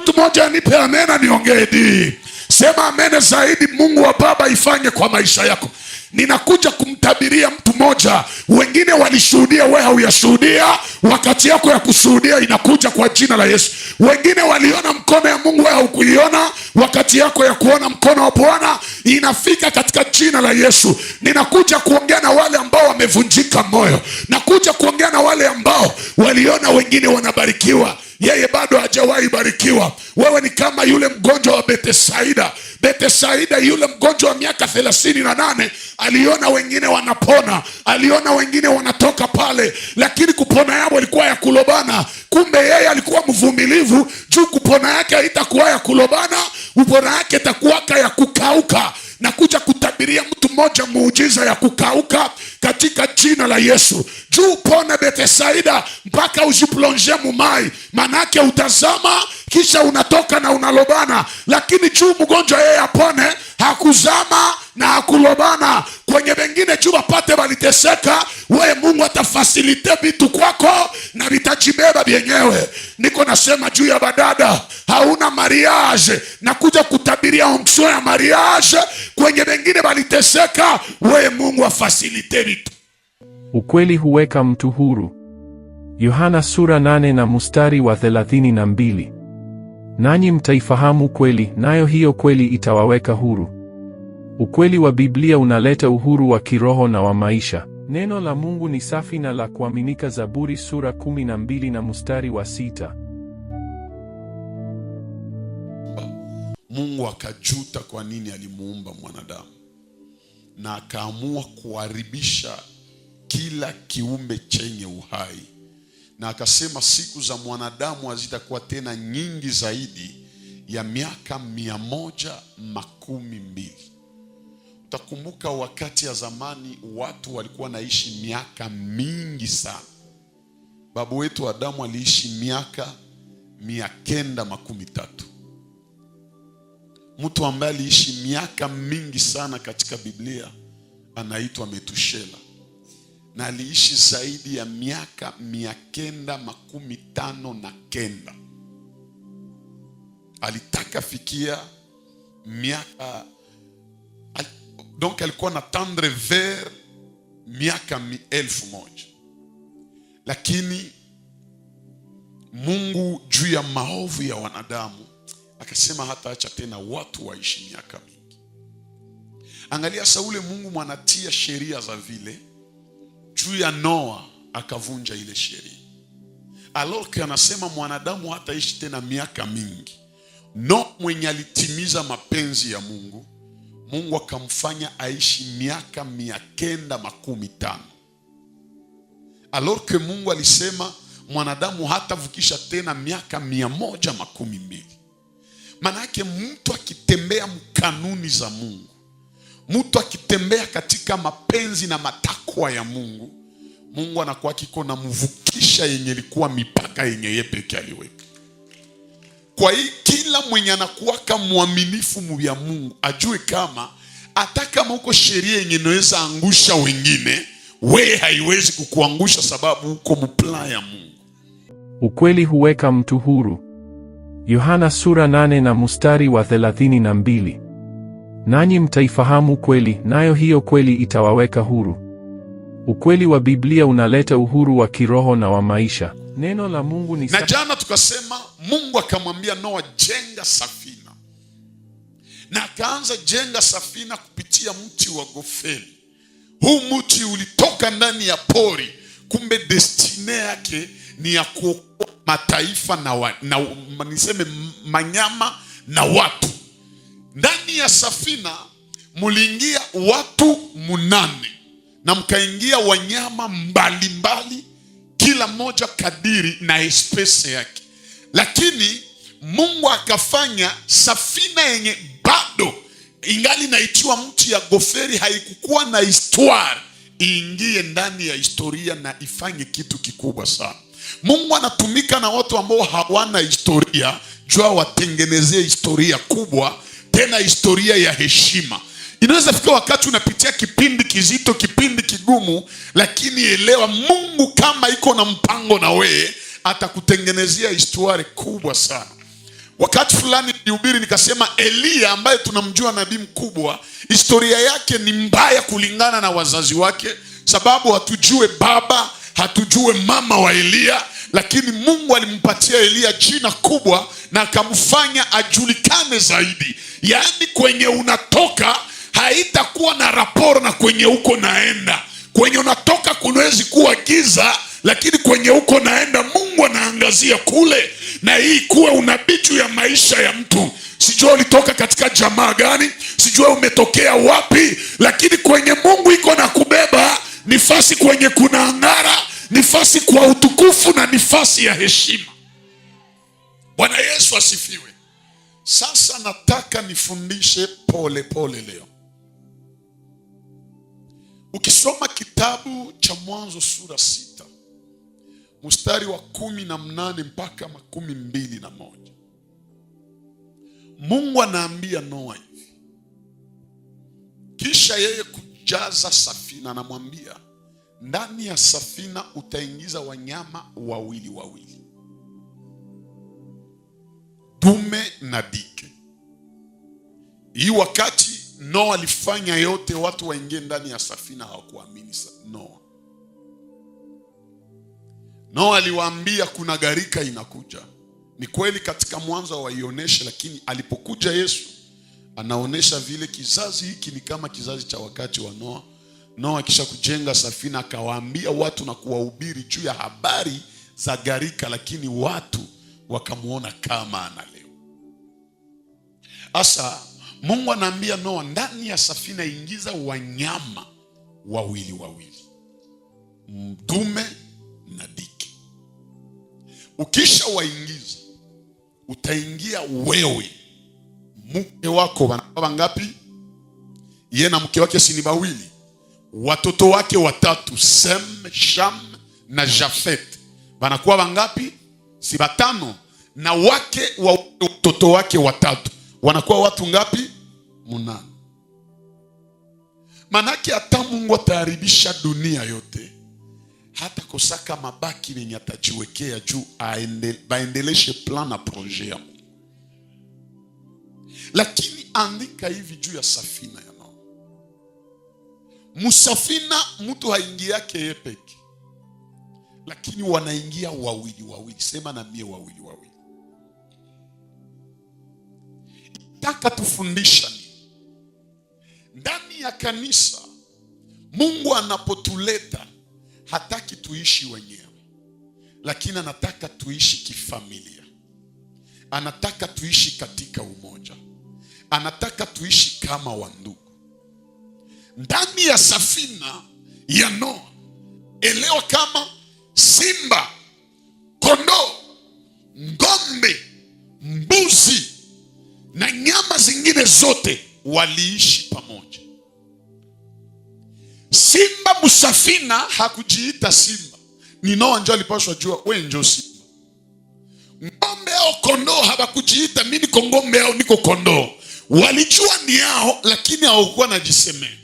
mtu mmoja anipe amena niongee di. Sema amena zaidi. Mungu wa Baba ifanye kwa maisha yako. Ninakuja kumtabiria mtu mmoja. Wengine walishuhudia, wewe hauyashuhudia. Wakati yako ya kushuhudia inakuja kwa jina la Yesu. Wengine waliona mkono ya Mungu, wewe haukuiona. Wakati yako ya kuona mkono wa Bwana inafika katika jina la Yesu. Ninakuja kuongea na wale ambao wamevunjika moyo. Nakuja kuongea na wale ambao waliona wengine wanabarikiwa, yeye bado hajawahi barikiwa. Wewe ni kama yule mgonjwa wa Bethsaida. Bethsaida, yule mgonjwa wa miaka 38, aliona wengine wanapona, aliona wengine wanatoka pale, lakini kupona yao ilikuwa ya kulobana. Kumbe yeye alikuwa mvumilivu, juu kupona yake haitakuwa ya kulobana, kupona yake itakuwa ya kukauka. Na kuja kutabiria mtu mmoja muujiza ya kukauka katika jina la Yesu. Juu pone Bethsaida mpaka ujiplonge mumai, manake utazama kisha unatoka na unalobana. Lakini juu mgonjwa yeye apone, hakuzama na hakulobana. Kwenye wengine juu wapate waliteseka, wewe Mungu atafasilite vitu kwako na vitajibeba vyenyewe. Niko nasema juu ya badada hauna mariage, na kuja kutabiria onction ya mariage. Kwenye wengine waliteseka, wewe Mungu afasilite vitu. Ukweli huweka mtu huru. Yohana sura 8 na mstari wa 32. Nanyi mtaifahamu kweli, nayo hiyo kweli itawaweka huru. Ukweli wa Biblia unaleta uhuru wa kiroho na wa maisha. Neno la Mungu ni safi na la kuaminika. Zaburi sura 12 na mstari wa 6. Mungu akajuta kwa nini alimuumba mwanadamu, na akaamua kuharibisha kila kiumbe chenye uhai. Na akasema siku za mwanadamu hazitakuwa tena nyingi zaidi ya miaka 120. Utakumbuka wakati ya zamani watu walikuwa naishi miaka mingi sana. Babu wetu Adamu aliishi miaka 913. Mtu ambaye aliishi miaka mingi sana katika Biblia anaitwa Metushela, na aliishi zaidi ya miaka 959. Alitaka fikia miaka, donc alikuwa na tendre vers miaka 1000. Lakini Mungu juu ya maovu ya wanadamu akasema hata acha tena watu waishi miaka mingi. Angalia Saule, Mungu mwanatia sheria za vile juu ya Noa, akavunja ile sheria. Alors que anasema mwanadamu hataishi tena miaka mingi. Noa mwenye alitimiza mapenzi ya Mungu, Mungu akamfanya aishi miaka 950. Alors que Mungu alisema mwanadamu hatavukisha tena miaka 112. Manake mtu akitembea mkanuni za Mungu, mtu akitembea katika mapenzi na matakwa ya Mungu, Mungu anakuwa kiko na mvukisha yenye ilikuwa mipaka yenye yeye pekee aliweka. Kwa hiyo kila mwenye anakuwa kama muaminifu mwa Mungu ajue kama hata kama uko sheria yenye inaweza angusha wengine, wewe haiwezi kukuangusha sababu uko mpla ya Mungu. Ukweli huweka mtu huru. Yohana sura 8 na mstari wa 32. Nanyi mtaifahamu kweli, nayo hiyo kweli itawaweka huru. Ukweli wa Biblia unaleta uhuru wa kiroho na wa maisha. Neno la Mungu ni na jana tukasema Mungu akamwambia Noa jenga safina. Na akaanza jenga safina kupitia mti wa gofeli. Huu mti ulitoka ndani ya pori, kumbe destiny yake ni ya kuokoa mataifa na niseme manyama na watu. Ndani ya safina muliingia watu 8 na mkaingia wanyama mbalimbali, kila moja kadiri na espesi yake. Lakini Mungu akafanya safina yenye bado ingali naitiwa mti ya goferi, haikukuwa na histoire, iingie ndani ya historia na ifanye kitu kikubwa sana. Mungu anatumika na watu ambao hawana historia, jua watengenezee historia kubwa, tena historia ya heshima. Inaweza fika wakati unapitia kipindi kizito, kipindi kigumu, lakini elewa Mungu kama iko na mpango na wewe, atakutengenezea historia kubwa sana. Wakati fulani nilihubiri nikasema Eliya ambaye tunamjua nabii mkubwa, historia yake ni mbaya kulingana na wazazi wake, sababu hatujue baba, hatujue mama wa Eliya, lakini Mungu alimpatia Eliya jina kubwa na akamfanya ajulikane zaidi. Yaani kwenye unatoka haitakuwa na raporo na kwenye uko naenda. Kwenye unatoka kunawezi kuwa giza, lakini kwenye uko naenda Mungu anaangazia kule. Na hii kuwa unabii juu ya maisha ya mtu. Sijua ulitoka katika jamaa gani, sijua umetokea wapi, lakini kwenye Mungu iko na kubeba nifasi kwenye kuna angara, nifasi kwa utukufu na nifasi ya heshima. Bwana Yesu asifiwe. Sasa nataka nifundishe pole pole leo. Ukisoma kitabu cha Mwanzo sura 6 mstari wa 18 mpaka 21, Mungu anaambia Noa hivi. Kisha yeye kujaza safina, anamwambia ndani ya safina utaingiza wanyama wawili wawili, dume na dike. Hii wakati Noa alifanya yote watu waingie ndani ya safina, hawakuamini Noa. Noa aliwaambia kuna gharika inakuja. Ni kweli katika mwanzo waionyesha, lakini alipokuja Yesu anaonesha vile kizazi hiki ni kama kizazi cha wakati wa Noa. Noa kisha kujenga safina akawaambia watu na kuwahubiri juu ya habari za gharika, lakini watu wakamuona kama ana leo. Asa Mungu anaambia Noa ndani ya safina ingiza wanyama wawili wawili, dume na dike. Ukisha waingiza utaingia wewe, mke wako, wanakuwa ngapi? Yeye na mke wake si ni wawili, watoto wake watatu, Sem, Sham na Jafet, wanakuwa wangapi? Si watano. Na wake wa watoto wake watatu wanakuwa watu ngapi? 8. Manake hata Mungu ataharibisha dunia yote, hata kosaka mabaki yenye atajiwekea juu baendeleshe plan na projet ya Mungu. Lakini andika hivi juu ya safina ya Noa. Musafina mtu haingia yake yeye peke, lakini wanaingia wawili wawili. Sema na mie wawili wawili. Nataka tufundisha ni ndani ya kanisa. Mungu anapotuleta hataki tuishi wenyewe, lakini anataka tuishi kifamilia. Anataka tuishi katika umoja. Anataka tuishi kama wandugu. Ndani ya safina ya Noa, elewa kama simba, kondoo, ng'ombe, mbuzi na nyama zingine zote waliishi pamoja. Simba musafina hakujiita simba, ni Noa ndio alipaswa jua wewe ndio simba. Ng'ombe au kondoo hawakujiita mimi niko ng'ombe au niko kondoo. Walijua ni yao, lakini hawakuwa najisemea.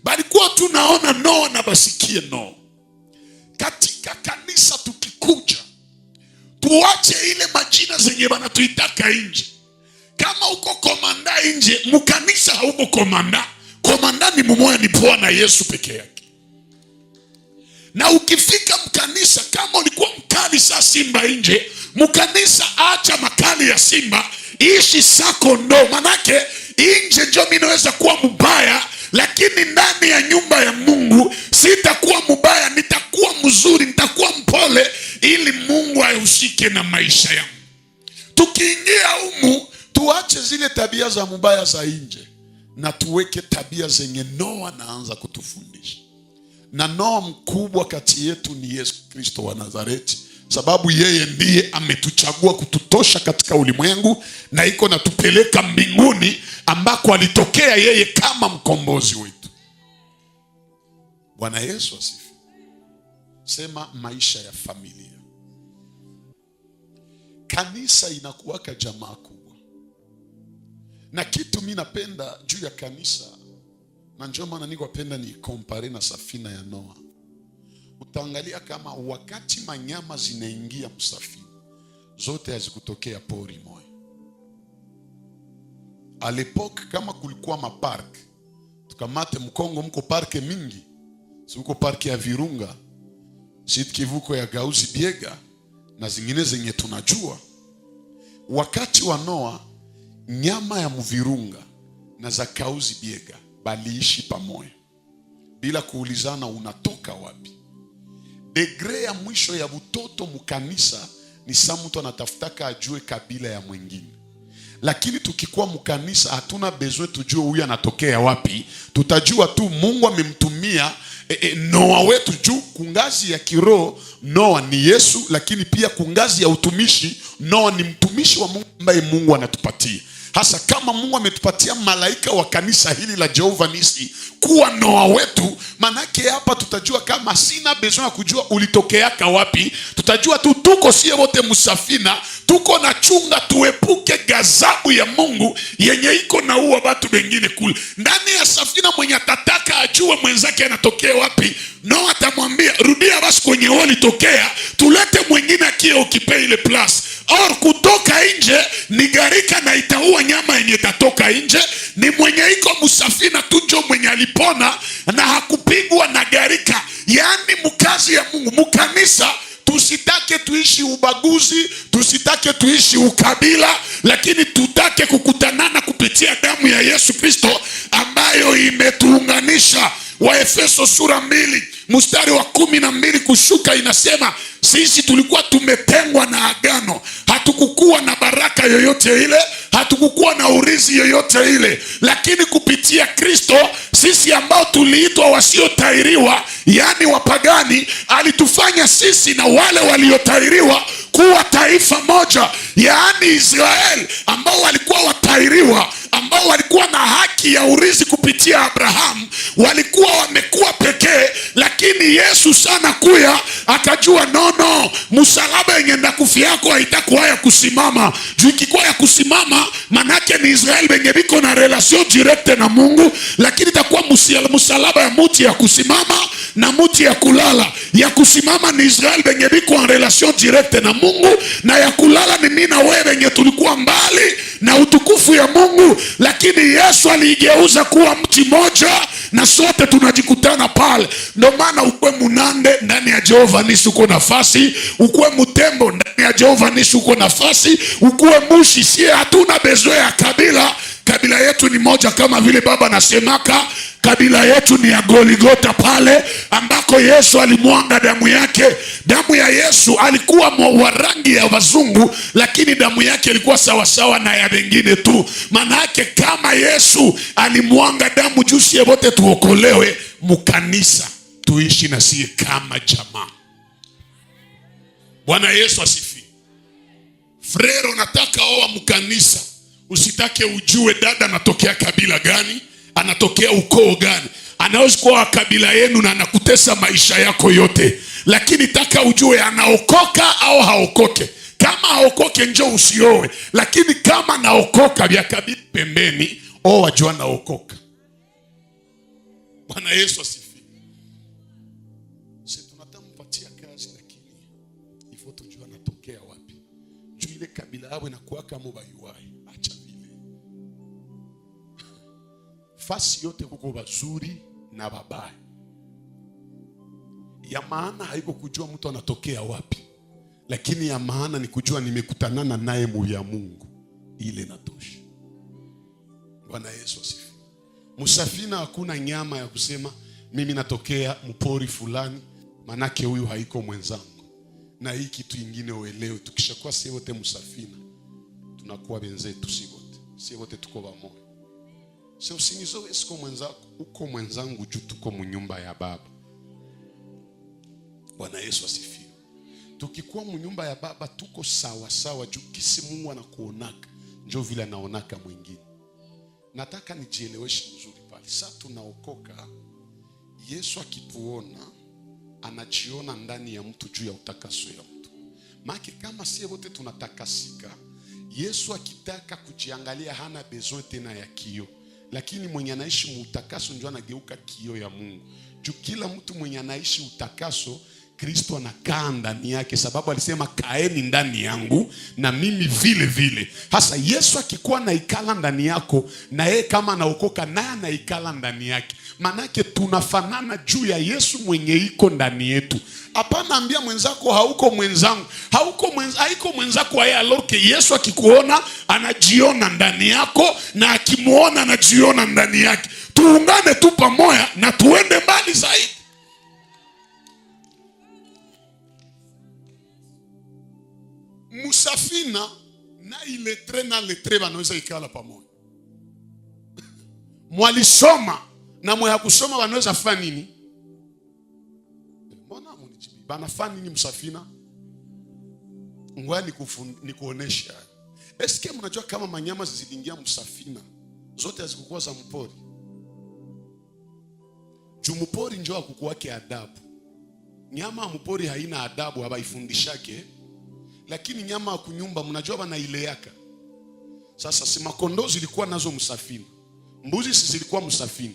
Balikuwa tunaona Noa na basikie Noa. Katika kanisa tukikuja, tuache ile majina zenye banatuitaka nje. Kama uko komanda nje, mkanisa hauko komanda. Komanda ni mmoja, ni Bwana Yesu peke yake. Na ukifika mkanisa, kama ulikuwa mkali sa simba nje, mkanisa acha makali ya simba, ishi sa kondoo. Manake nje ndio mimi naweza kuwa mbaya, lakini ndani ya nyumba ya Mungu sitakuwa mbaya, nitakuwa mzuri, nitakuwa mpole, ili Mungu ahusike na maisha yangu. Tukiingia humu, tuache zile tabia za mbaya za nje na tuweke tabia zenye Noa naanza kutufundisha. Na Noa mkubwa kati yetu ni Yesu Kristo wa Nazareti, sababu yeye ndiye ametuchagua kututosha katika ulimwengu na iko na tupeleka mbinguni ambako alitokea yeye kama mkombozi wetu. Bwana Yesu asifiwe. Sema maisha ya familia. Kanisa inakuwaka jamaa kubwa. Na kitu mimi napenda juu ya kanisa, na ndio maana niko napenda ni compare na safina ya Noa. Utaangalia kama wakati manyama zinaingia msafina, zote hazikutokea pori moja. A l'époque kama kulikuwa mapark, tukamate Mkongo mko parke mingi. Si uko parki ya Virunga, Sud Kivu ya Gauzi Biega na zingine zenye tunajua. Wakati wa Noa, nyama ya Mvirunga na za Gauzi Biega baliishi pamoja bila kuulizana unatoka wapi. Degre ya mwisho ya butoto mkanisa ni saa mtu anatafutaka ajue kabila ya mwingine. Lakini tukikuwa mkanisa hatuna bezwe tujue huyu anatokea wapi. Tutajua tu Mungu amemtumia Noa wetu juu kungazi ya kiroho. Noa ni Yesu, lakini pia kungazi ya utumishi Noa ni mtumishi wa Mungu ambaye Mungu anatupatia. Hasa kama Mungu ametupatia malaika wa kanisa hili la Jehova Nisi kuwa Noa wetu, manake hapa tutajua kama sina besoin ya kujua ulitokeaka wapi. Tutajua tu tuko sie wote musafina, tuko na chunga tuepuke gazabu ya Mungu yenye iko na uwa watu wengine kule. Ndani ya safina mwenye atataka ajue mwenzake anatokea wapi, Noa atamwambia rudia basi kwenye walitokea, tulete mwingine akie ukipe ile plus. Or kutoka nje ni garika na itaua nyama yenye tatoka nje. Ni mwenye iko musafina tujo mwenye alipona na hakupigwa na garika. Yani mkazi ya Mungu mukanisa, tusitake tuishi ubaguzi, tusitake tuishi ukabila, lakini tutake kukutanana kupitia damu ya Yesu Kristo ambayo imetuunganisha. Waefeso sura 2 mstari wa 12 kushuka inasema sisi tulikuwa tumetengwa na agano. Hatukukuwa na baraka yoyote ile, hatukukuwa na urithi yoyote ile, lakini kupitia Kristo sisi ambao tuliitwa wasiotairiwa, yani wapagani, alitufanya sisi na wale waliotairiwa kuwa taifa moja, yani Israeli, ambao walikuwa watairiwa, ambao walikuwa na haki ya urithi kupitia Abrahamu, walikuwa wamekuwa pekee. Lakini Yesu sana kuya akajua no, msalaba yenye ndakufia yako haitakuwa ya kusimama. Juu ikikuwa ya kusimama manake ni Israeli benye biko na relation directe na Mungu, lakini itakuwa msalaba ya muti ya kusimama na muti ya kulala. Ya kusimama ni Israeli benye biko na relation directe na Mungu, na ya kulala ni mimi na wewe benye tulikuwa mbali na utukufu ya Mungu. Lakini Yesu aliigeuza kuwa mti moja na sote tunajikutana pale. Ndio maana ukwe Munande ndani ya Jehova Nisi uko nafasi, ukwe Mutembo ndani ya Jehova Nisi uko nafasi, ukwe Mushi. Sie hatuna bezoe ya kabila. Kabila yetu ni moja, kama vile baba nasemaka kabila yetu ni ya Goligota pale ambako Yesu alimwanga damu yake. Damu ya Yesu alikuwa wa rangi ya wazungu, lakini damu yake ilikuwa sawasawa na ya wengine tu. Maana yake kama Yesu alimwanga damu juu sie wote tuokolewe, mukanisa tuishi na sie kama jamaa. Bwana Yesu asifi. Frero, nataka oa mukanisa, usitake ujue dada anatokea kabila gani, anatokea ukoo gani. Anaweza kuwa kabila yenu na anakutesa maisha yako yote, lakini taka ujue anaokoka au haokoke. Kama haokoke njoo usioe, lakini kama naokoka vya kabila pembeni, wajua naokoka. Bwana Yesu asifi. Sisi tunatampatia kazi, lakini ifo tujua anatokea wapi. Juu ile kabila yao inakuwa kama bayuai. Acha vile. Fasi yote kuko bazuri na babaya. Ya maana haiko kujua mtu anatokea wapi, lakini ya maana ni kujua nimekutanana naye mu ya Mungu. Ile natosha. Bwana Yesu asifi. Musafina hakuna nyama ya kusema mimi natokea mpori fulani, manake huyu haiko mwenzangu. Na hii kitu ingine uelewe, tukishakuwa si wote musafina tunakuwa benzetu, si wote tuko pamoja. Sio usinizoe siko mwenzako, uko mwenzangu juu tuko mnyumba ya baba. Bwana Yesu asifiwe. Tukikuwa mnyumba ya baba tuko sawa sawa juu kisi Mungu anakuonaka njoo vile anaonaka mwingine. Nataka nijieleweshe mzuri pale. Sasa tunaokoka, Yesu akituona anajiona ndani ya mtu juu ya utakaso ya mtu. Maki kama sie wote tunatakasika, Yesu akitaka kujiangalia hana besoin tena ya kio. Lakini mwenye anaishi utakaso njoo anageuka kio ya Mungu. Juu kila mtu mwenye anaishi utakaso Kristo anakaa ndani yake, sababu alisema kaeni ndani yangu na mimi vile vile. Hasa Yesu akikuwa naikala ndani yako, na yeye kama anaokoka naye anaikala ndani yake, manake tunafanana juu ya Yesu mwenye iko ndani yetu. Hapana ambia mwenzako hauko mwenzangu, haiko mwenzako yeye, alorke Yesu akikuona anajiona ndani yako, na akimuona anajiona ndani yake. Tuungane tu pamoja na tuende mbali zaidi. Musafina na iletre na letre wanaweza ikala pamoja. Mwalisoma na mwe hakusoma wanaweza fanya nini? Mbona munijibi? Banafanya nini musafina? Ngoja nikuonesha. Eske mnajua kama manyama ziliingia musafina zote hazikuwa za mpori? Juu mpori njoo hakukuwake adabu. Nyama ya mpori haina adabu, habaifundishake. Lakini nyama ya kunyumba mnajua bana ile yaka. Sasa si makondoo zilikuwa nazo msafina, mbuzi zilikuwa msafina.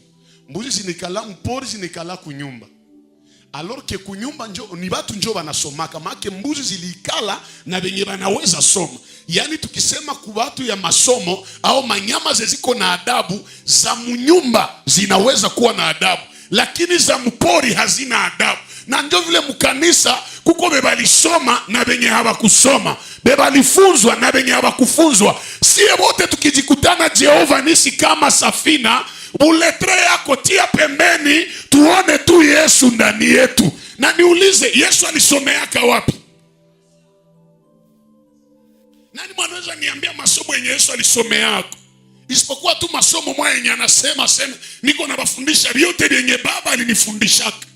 Mbuzi zinikala mpori, zinikala kunyumba. Alors que kunyumba njo ni watu njo wanasomaka, maana mbuzi zilikala na benye banaweza soma. Yani tukisema ku watu ya masomo au manyama ziko na adabu, za mnyumba zinaweza kuwa na adabu, lakini za mpori hazina adabu. Na ndio vile mkanisa kuko bebalisoma na benye hawakusoma, bebalifunzwa na benye hawakufunzwa. Sie wote tukijikutana Jehova nisi kama safina, uletre yako tia pembeni, tuone tu Yesu ndani yetu. Na niulize, Yesu alisomeaka wapi? Nani mwanaweza niambia masomo yenye Yesu alisomeaka? Isipokuwa tu masomo moja yenye anasema niko na bafundisha vyote vyenye Baba alinifundishaka.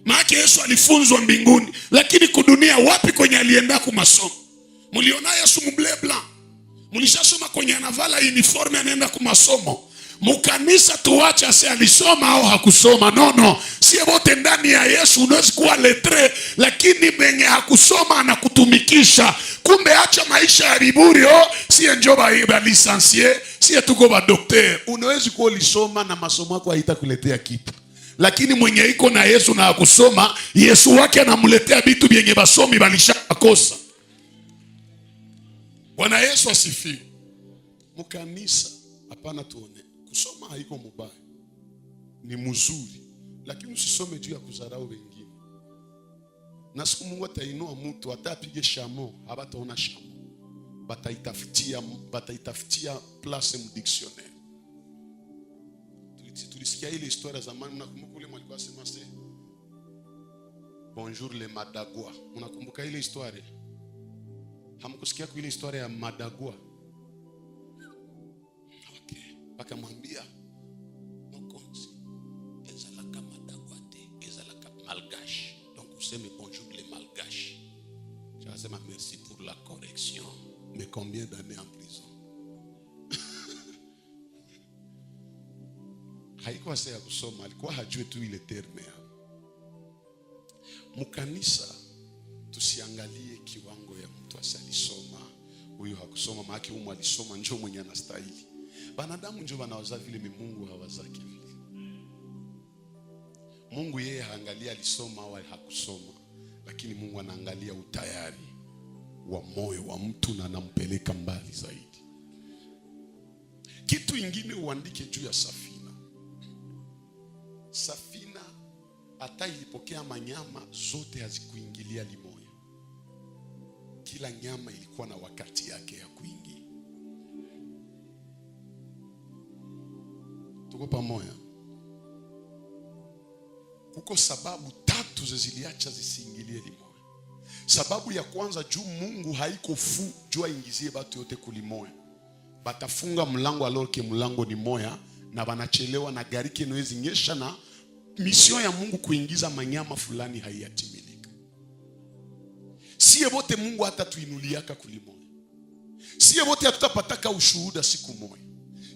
Maana Yesu alifunzwa mbinguni, lakini kudunia wapi kwenye alienda ku masomo? Muliona Yesu mble blanc? Mulishasoma kwenye anavala uniforme anaenda ku masomo? Mukanisa tuache ase alisoma au hakusoma. No. Sie wote ndani ya Yesu unaweza kuwa letre, lakini benye hakusoma anakutumikisha. Kumbe acha maisha ya riburi. Sie njoba ba licencié, sie tuko ba docteur. Unaweza kuwa lisoma na masomo yako haitakuletea kitu. Lakini mwenye iko na Yesu na hakusoma, Yesu wake anamletea vitu vyenye basomi balishakosa. Bwana Yesu asifiwe. Mkanisa hapana, tuone kusoma haiko mubaya, ni mzuri, lakini usisome juu ya kudharau wengine. Na siku Mungu atainua mtu atapige shamo, habataona shamo, bataitafutia place mu dictionnaire. Tulisikia ile historia zamani, mnakumbuka ule mwalikuwa sema bonjour les Madagua. Mnakumbuka ile historia? Hamkusikia ile historia ya Madagua? Okay. Akamwambia mokonzi, ezala kama Madagua te, ezala kama Malgache. Donc useme bonjour les Malgache. Je vais dire merci pour la correction. Mais combien d'années en prison? Haikuwa sasa kusoma, alikuwa hajui tu ile terme ya. Mkanisa tusiangalie kiwango ya mtu asalisoma, huyu hakusoma, maana huyu alisoma njoo mwenye anastahili. Banadamu njoo wanawaza vile, Mungu hawazaki vile. Mungu yeye haangalia alisoma au hakusoma, lakini Mungu anaangalia utayari wa moyo wa mtu na anampeleka mbali zaidi. Kitu ingine uandike juu ya safina. Safina hata ilipokea manyama zote hazikuingilia limoya. Kila nyama ilikuwa na wakati yake ya kuingia. Tuko pamoja? Kuko sababu tatu ziliacha zisiingilie limoya. Sababu ya kwanza, juu Mungu haiko fu juu aingizie batu yote kulimoya. Batafunga mlango alorke mlango ni moya, na banachelewa na gari kenowezi nyesha, na mission ya Mungu kuingiza manyama fulani haiyatimilika. Sie wote Mungu hata tuinuliaka kulimoya. Sie wote hatutapataka ushuhuda siku moja.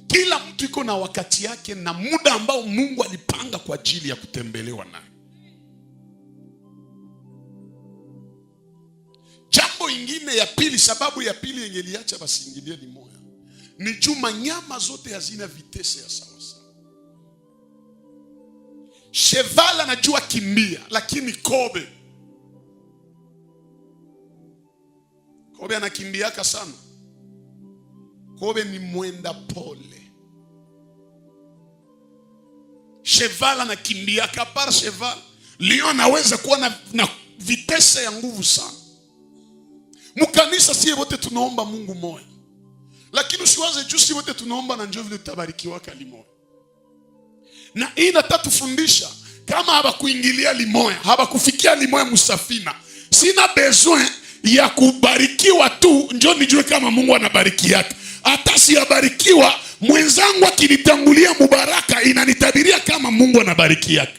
Kila mtu iko na wakati yake na muda ambao Mungu alipanga kwa ajili ya kutembelewa naye. Jambo ingine ya pili, sababu ya pili yenye liacha basiingilie limoya, ni juu manyama zote hazina vitese ya sawa sawa. Cheval anajua kimbia, lakini kobe Kobe anakimbiaka sana. Kobe ni mwenda pole. Cheval anakimbiaka par cheval. Lion anaweza kuwa na vitese ya nguvu sana. Mukanisa siye wote tunaomba Mungu moja. Lakini usiwaze juu siye wote tunaomba na njoo vile tutabarikiwa kalimoja. Na hii natatufundisha kama habakuingilia limoya, habakufikia limoya musafina. Sina besoin ya kubarikiwa tu njoo nijue kama Mungu anabariki yake. Hata siyabarikiwa mwenzangu akinitangulia mubaraka inanitabiria kama Mungu anabariki yake.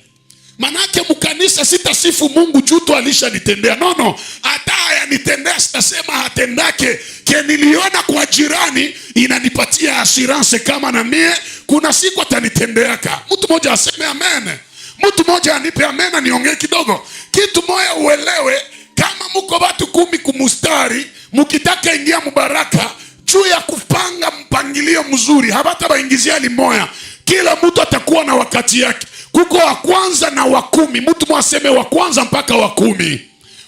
Manake mukanisa sitasifu Mungu juu tu alishanitendea. No. Hata hayanitendea sitasema hatendake. Keniliona kwa jirani inanipatia assurance kama na mie kuna siku atanitendeaka. Mtu mmoja aseme amen. Mtu mmoja anipe amen niongee kidogo. Kitu moja uelewe, kama muko watu 10 kumustari, mukitaka ingia mubaraka, juu ya kupanga mpangilio mzuri, habata baingizia limoya. Kila mtu atakuwa na wakati yake. Kuko wa kwanza na wa 10. Mtu mwaseme wa kwanza mpaka wa 10.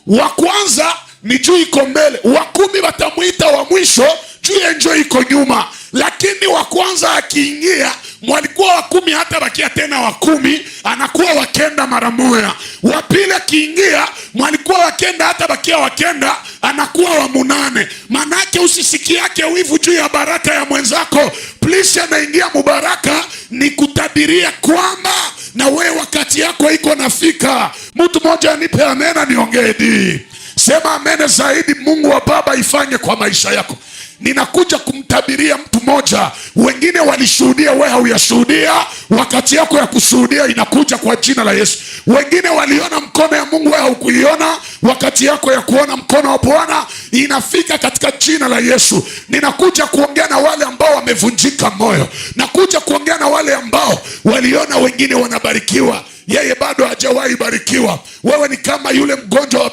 Wa kwanza ni juu iko mbele. Wa 10 batamuita wa mwisho juu ya njoo iko nyuma. Lakini wa kwanza akiingia, mwalikuwa wa 10 hata bakia tena wa 10, anakuwa wakenda mara moja. Wa pili akiingia, mwalikuwa wakenda hata bakia wakenda, anakuwa wa 8. Manake usisikiake wivu juu ya baraka ya mwenzako. Please anaingia mubaraka ni kutabiria kwamba na we wakati yako iko nafika. Mtu mmoja nipe amena niongee di. Sema amena zaidi Mungu wa Baba ifanye kwa maisha yako. Ninakuja kumtabiria mtu moja. Wengine walishuhudia, wewe hauyashuhudia. Wakati yako ya kushuhudia inakuja kwa jina la Yesu. Wengine waliona mkono ya Mungu, wewe haukuiona. Wakati yako ya kuona mkono wa Bwana inafika katika jina la Yesu. Ninakuja kuongea na wale ambao wamevunjika moyo. Nakuja kuongea na wale ambao waliona wengine wanabarikiwa, yeye bado hajawahi barikiwa. Wewe ni kama yule mgonjwa wa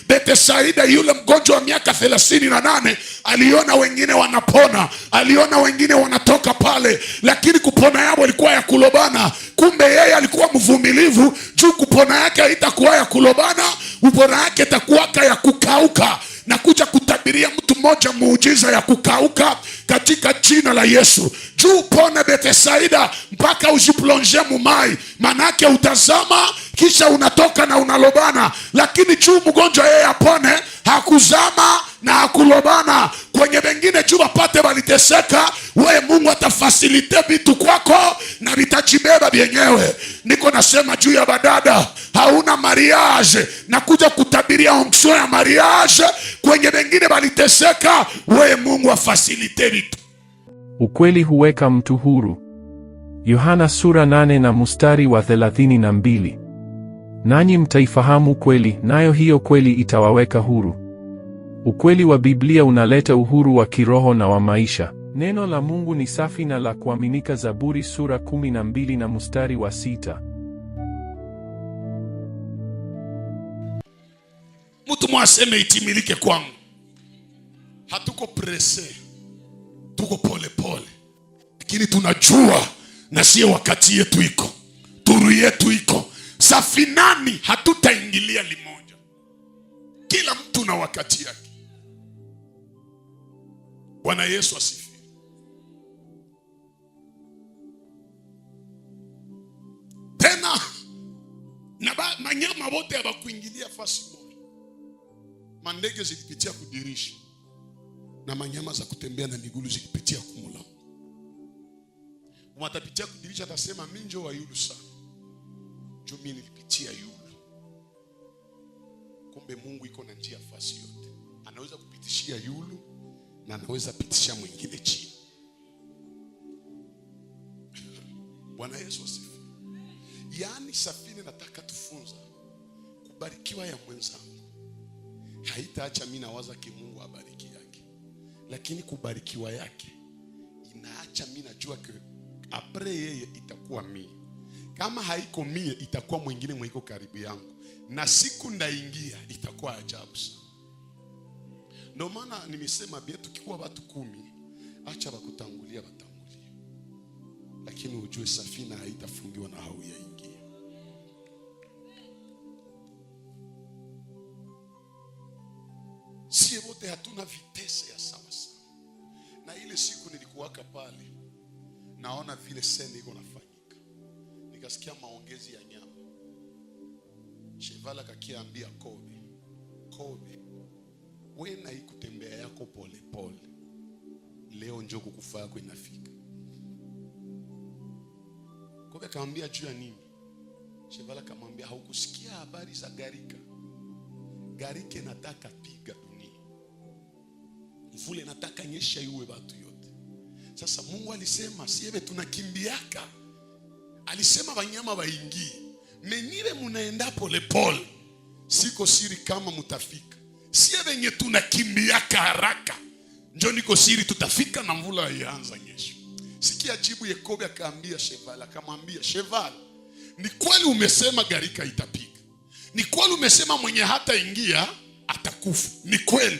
Bethsaida, yule mgonjwa wa miaka 38, aliona wengine wanapona, aliona wengine wanatoka pale, lakini kupona yao ilikuwa ya kulobana. Kumbe yeye alikuwa mvumilivu, juu kupona yake haitakuwa ya kulobana, kupona yake itakuwa ya kukauka. Na kuja kutabiria mtu mmoja muujiza ya kukauka katika jina la Yesu. Juu pone Bethsaida mpaka ujiplonge mumai. Manake utazama kisha unatoka na unalobana. Lakini juu mgonjwa yeye apone, hakuzama na hakulobana. Kwenye wengine juu wapate waliteseka, wewe Mungu atafasilite vitu kwako na vitajibeba vyenyewe. Niko nasema juu ya badada hauna mariage, na kuja kutabiria onction ya mariage. Kwenye wengine waliteseka, wewe Mungu afasilite vitu. Ukweli huweka mtu huru. Yohana sura 8 na mstari wa 32. Nanyi mtaifahamu kweli, nayo hiyo kweli itawaweka huru. Ukweli wa Biblia unaleta uhuru wa kiroho na wa maisha. Neno la Mungu ni safi na la kuaminika. Zaburi sura 12 na mstari wa 6. Mtu mwaseme itimilike kwangu. Hatuko presse, tuko pole pole, lakini tunajua na siye wakati yetu iko, turu yetu iko. Safinani hatutaingilia limoja. Kila mtu na wakati yake. Bwana Yesu asifiwe. Tena na manyama wote hawakuingilia fasi moja. Mandege zilipitia kudirisha, na manyama za kutembea na miguu zikipitia kumula. Umatapitia kudirisha atasema minjo wa yulu sana. Juu mimi nilipitia yulu. Kumbe Mungu iko na njia fasi yote. Anaweza kupitishia yulu na anaweza pitishia mwingine chini. Bwana Yesu asifiwe. Yaani safina nataka tufunza kubarikiwa ya mwenzangu. Haitaacha mimi nawaza ki Mungu abariki yake. Lakini kubarikiwa yake inaacha mimi najua ke apre yeye itakuwa mimi. Kama haiko mie itakuwa mwingine mwiko karibu yangu. Na siku ndaingia itakuwa ajabu sana. Ndio maana nimesema bia tukikuwa watu 10, acha bakutangulia batangulia. Lakini ujue safina haitafungiwa na hauyaingia. Sie zote hatuna vitese ya sawa sawa. Na ile siku nilikuwaka pale, naona vile sende iko nafanyika, nikasikia maongezi ya nyama. Chevala kakiambia Kobe, wewe na ikutembea yako pole pole, leo njoo kukufa yako inafika. Kobe akamwambia juu ya nini? Chevala akamwambia haukusikia habari za Garika nataka piga dunia, mvule nataka nyesha iwe watu yote. Sasa Mungu alisema siebe tunakimbiaka, alisema wanyama waingie, menire munaenda pole pole, siko siri kama mutafika. Siebe nye tunakimbiaka haraka, njoo niko siri tutafika na mvula ianza nyesha. Sikia jibu Yakobo akaambia Cheval, akamwambia Cheval, ni kweli umesema Garika itapiga, ni kweli umesema mwenye hata ingia atakufa, ni kweli.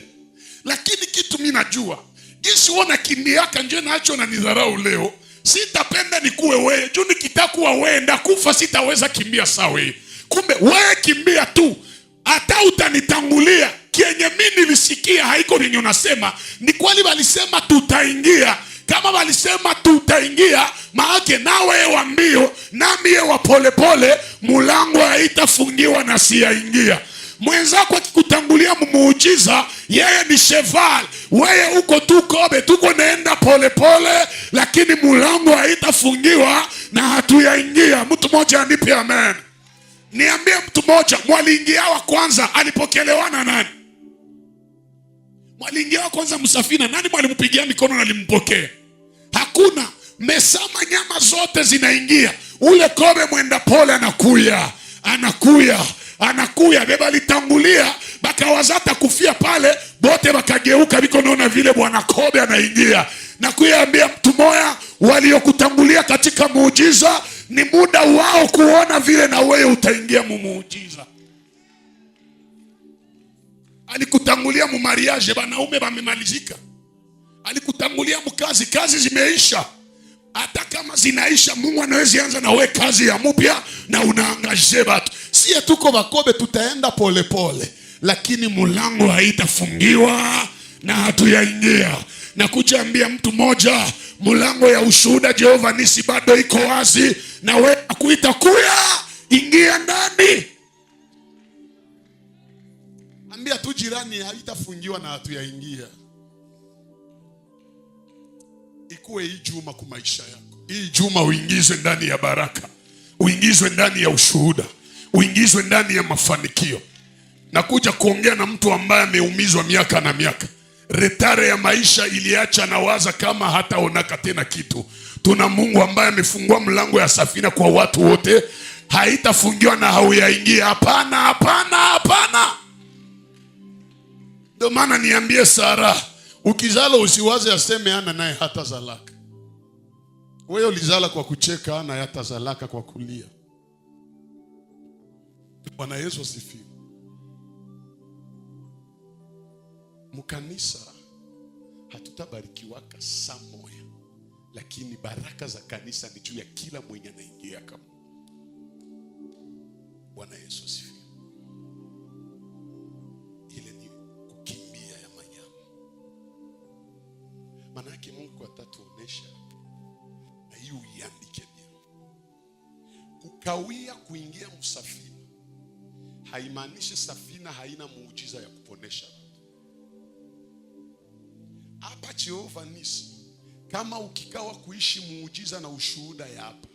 Lakini kitu mimi najua, jinsi uona kimbiaka njoo nacho na nidharau leo, sitapenda nikuwe wewe. Juu nikitakuwa wewe ndakufa, sitaweza kimbia sawa. Kumbe wewe kimbia tu, hata utanitangulia. Kienye mimi nilisikia haiko ninyo nasema, ni kweli walisema tutaingia. Kama walisema tutaingia, maana na wewe wa mbio na mie wa pole pole, mulango haitafungiwa na siyaingia. Mwenzako akikutangulia muujiza, yeye ni Cheval, wewe uko tu Kobe, tuko naenda pole pole, lakini mulango haitafungiwa na hatuyaingia. Mtu mmoja anipe amen. Niambie mtu mmoja, mwaliingia wa kwanza alipokelewa na nani? Mwaliingia wa kwanza msafina, nani mwalimpigia mikono na alimpokea? Hakuna. Mesama nyama zote zinaingia. Ule Kobe mwenda pole anakuya. Beba litangulia, bakawazata kufia pale, bote bakageuka biko naona vile bwana Kobe anaingia. Na kuiambia mtu moya, waliokutangulia katika muujiza, ni muda wao kuona vile na wewe utaingia muujiza. Alikutangulia mu mariage, banaume bamemalizika. Alikutangulia mkazi, kazi zimeisha. Hata kama zinaisha, Mungu anaweza anza na wewe kazi ya mpya na unaangaje watu. Sie tuko Bakobe, tutaenda pole pole, lakini mulango haitafungiwa na hatuyaingia. Na kujaambia mtu moja, mulango ya ushuhuda Jehova Nisi bado iko wazi, na wewe akuita kuya, ingia ndani. Ambia tu jirani haitafungiwa na hatuyaingia. Ikuwe hii juma kwa maisha yako. Hii juma uingizwe ndani ya baraka, uingizwe ndani ya ushuhuda, uingizwe ndani ya mafanikio. Na kuja kuongea na mtu ambaye ameumizwa miaka na miaka. Retare ya maisha iliacha na waza kama hataonaka tena kitu. Tuna Mungu ambaye amefungua mlango ya safina kwa watu wote. Haitafungiwa na hauyaingia. Hapana. Ndio maana niambie Sara, ukizala usiwaze aseme ana naye hata zalaka. Wewe ulizala kwa kucheka, ana hata zalaka kwa kulia. Bwana Yesu asifiwe. Mkanisa hatutabarikiwaka saa moja, lakini baraka za kanisa ni juu ya kila mwenye anaingia kama. Bwana Yesu asifiwe. Ile ni kukimbia ya manyama. Maana yake Mungu atatuonesha, na hiyo iandike bien. Kukawia kuingia msafina haimaanishi safina haina muujiza ya kuponesha. Hapa Jehova Nisi, kama ukikawa kuishi muujiza na ushuhuda ya hapa,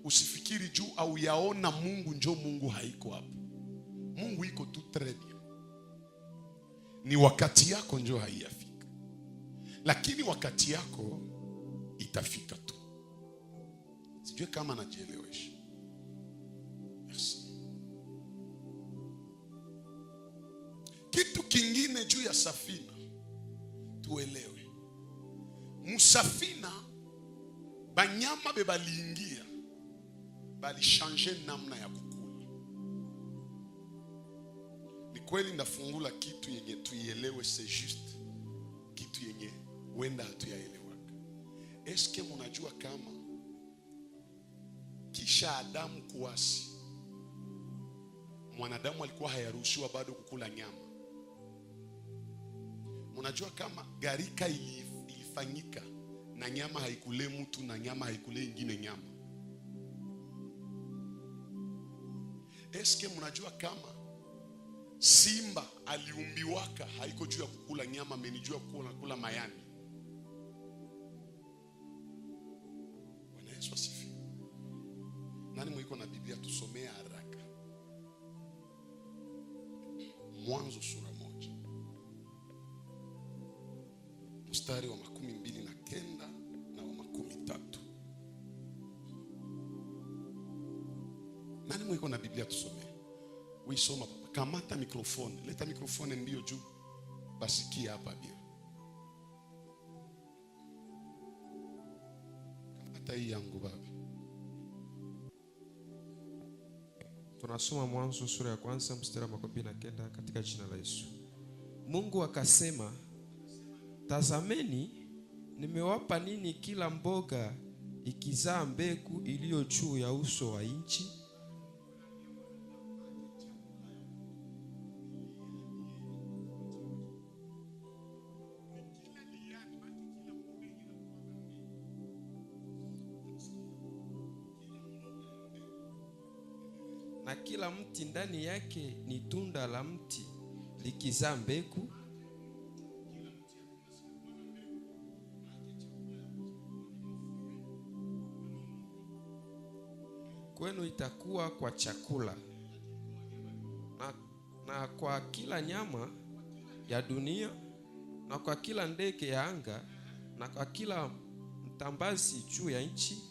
usifikiri juu au yaona Mungu njoo Mungu haiko hapa. Mungu iko tu très bien. Ni wakati yako njoo haiyafika, lakini wakati yako itafika tu. Sijui kama najielewesha. Yes. Kitu kingine juu ya safina tuelewe. Musafina banyama bebaliingia bali changer namna ya kukula. Ni kweli ndafungula kitu yenye tuielewe, c'est juste kitu yenye wenda hatuyaelewaka. Eske munajua kama kisha Adamu kuasi, mwanadamu alikuwa hayaruhusiwa bado kukula nyama? Unajua kama gharika ilifanyika na nyama haikule mtu na nyama haikule ingine nyama. Eske mnajua kama simba aliumbiwaka haiko juu ya kukula nyama, amenijua kula mayani. Bwana Yesu asifiwe. Nani mwiko na Biblia tusomea haraka? Mwanzo sura 1 mstari wa 29 na wa 13. Nani mwiko na Biblia tusomea? Uisoma papa. Kamata mikrofoni. Leta mikrofoni ndio juu. Basikia hapa bia. Kamata hii yangu baba. Tunasoma Mwanzo sura ya 1 mstari wa 29 katika jina la Yesu. Mungu akasema, tazameni nimewapa nini kila mboga ikizaa mbegu iliyo juu ya uso wa nchi? Na kila mti ndani yake ni tunda la mti likizaa mbegu. Kwenu itakuwa kwa chakula, na kwa kila nyama ya dunia, na kwa kila ndege ya anga, na kwa kila mtambazi juu ya nchi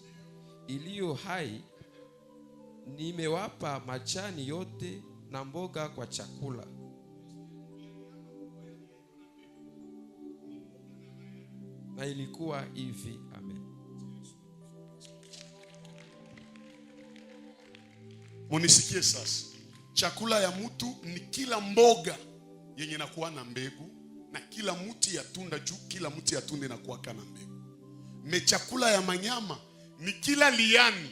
iliyo hai, nimewapa majani yote na mboga kwa chakula. Na ilikuwa hivi. Amen. Munisikie sasa. Chakula ya mtu ni kila mboga yenye inakuwa na mbegu, na kila mti ya tunda juu, kila mti ya tunda inakuwa kana mbegu. Chakula ya manyama ni kila liani.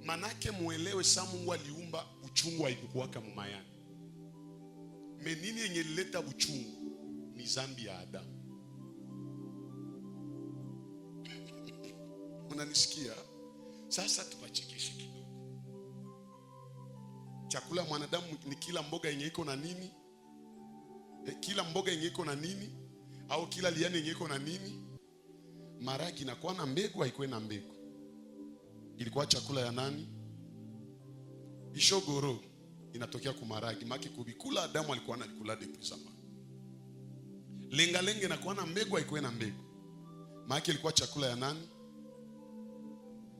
Manake muelewe sa Mungu aliumba uchungu haikukuwaka mumayani. Nini yenye lileta uchungu? Ni zambi ya Adamu. Unanisikia? Sasa tupachekeshe kidogo. Chakula ya mwanadamu ni kila mboga yenye iko na nini? Kila mboga yenye iko na nini? Au kila liani yenye iko na nini? Maragi inakuwa na mbegu, haikuwa na mbegu. Ilikuwa chakula ya nani? Ishogoro inatokea kumaragi. Maki kubikula Adamu alikuwa anakula depuis zamani. Lenga lenga inakuwa na mbegu, haikuwa na mbegu. Maki ilikuwa chakula ya nani?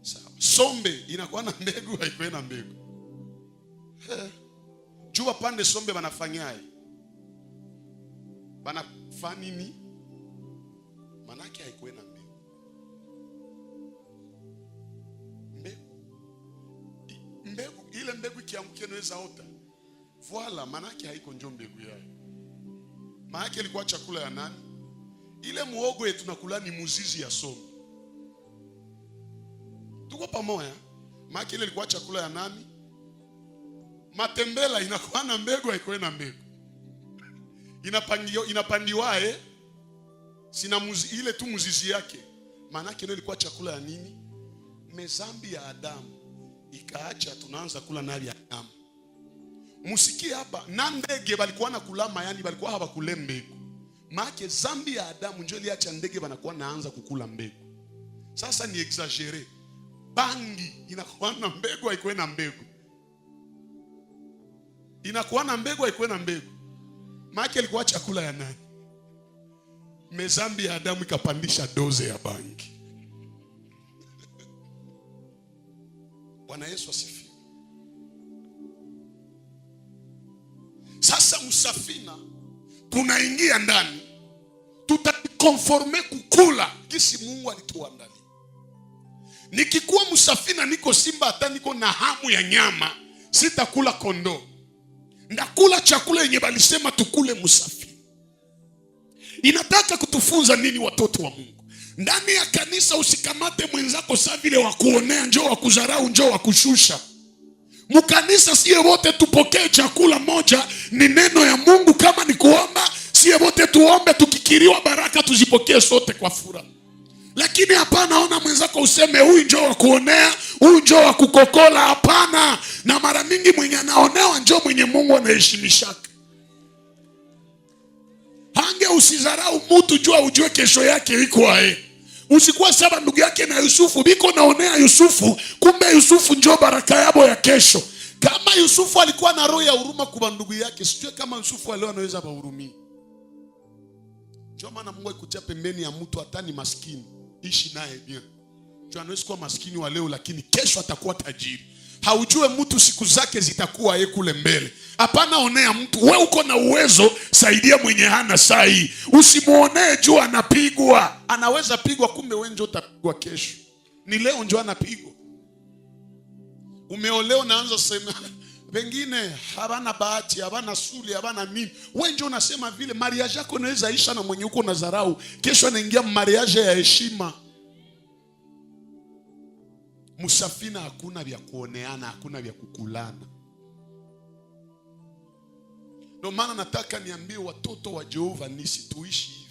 Sawa. Sombe inakuwa na mbegu, haikuwa na mbegu. Jua pande sombe banafanyaye. Banafanya nini? Manake haikuwa na mbegu. Mbegu ile mbegu ikiangukia inaweza ota. Voila, manake haiko njo mbegu yayo. Manake ilikuwa chakula ya nani? Ile muogo yetu tunakula ni muzizi ya sombe. Tuko pamoja? Manake ile ilikuwa chakula ya nani? Matembela inakuwa na mbegu, haiko na mbegu. Inapandiwa sina ile tu muzizi yake. Manake ile ilikuwa chakula ya nini? Mezambi ya Adamu ikaacha tunaanza kula nali ya nyama. Musikie hapa, na ndege balikuwa nakula mayani, balikuwa hawakule mbegu. Maana zambi ya Adamu ndio iliacha ndege banakuwa naanza kukula mbegu. Sasa ni exagere. Bangi inakuwa na mbegu, haikuwa na mbegu. Inakuwa na mbegu, haikuwa na mbegu. Maana ilikuwa chakula ya nani? Mezambi ya Adamu ikapandisha doze ya bangi. Bwana Yesu asifiwe. Sasa msafina tunaingia ndani, tutakonforme kukula kisi Mungu alituandalia. Nikikuwa msafina niko simba, hata niko na hamu ya nyama, sitakula kondoo. Ndakula chakula yenye balisema tukule msafina. Inataka kutufunza nini watoto wa Mungu? Ndani ya kanisa usikamate mwenzako sawa vile wakuonea, njoo wakudharau, njoo wakushusha. Mkanisa sio wote tupokee chakula moja, ni neno ya Mungu. Kama ni kuomba, sie wote tuombe, tukikiriwa baraka tuzipokee sote kwa furaha. Lakini hapana, ona mwenzako useme huyu njoo wa kuonea, huyu njoo wa kukokola. Hapana. Na mara mingi mwenye anaonewa njoo mwenye Mungu anaheshimishaka. Hange usizarau mtu, jua ujue kesho yake iko ae. Usikuwa saba ndugu yake na Yusufu biko naonea Yusufu, kumbe Yusufu njoo baraka yabo ya kesho. Kama Yusufu alikuwa na roho ya huruma kwa ndugu yake, sijue kama Yusufu leo anaweza kuhurumia. Njoo maana Mungu akutia pembeni ya mtu hata ni maskini, ishi naye bien. Njoo anaweza kuwa maskini wa leo lakini kesho atakuwa tajiri. Haujue mtu siku zake zitakuwa yeye kule mbele. Hapana onea mtu. Wewe uko na uwezo, saidia mwenye hana saa hii. Usimuonee juu anapigwa. Anaweza pigwa, kumbe wewe njoo utapigwa kesho. Ni leo njoo anapigwa. Umeoleo naanza sema wengine habana bahati, habana suli, habana nini. Wewe njoo unasema vile mariage yako inaweza isha na mwenye uko na dharau. Kesho anaingia mariage ya heshima. Musafina hakuna vya kuoneana, hakuna vya kukulana. Ndio maana nataka niambie watoto wa Jehova nisi tuishi hivi.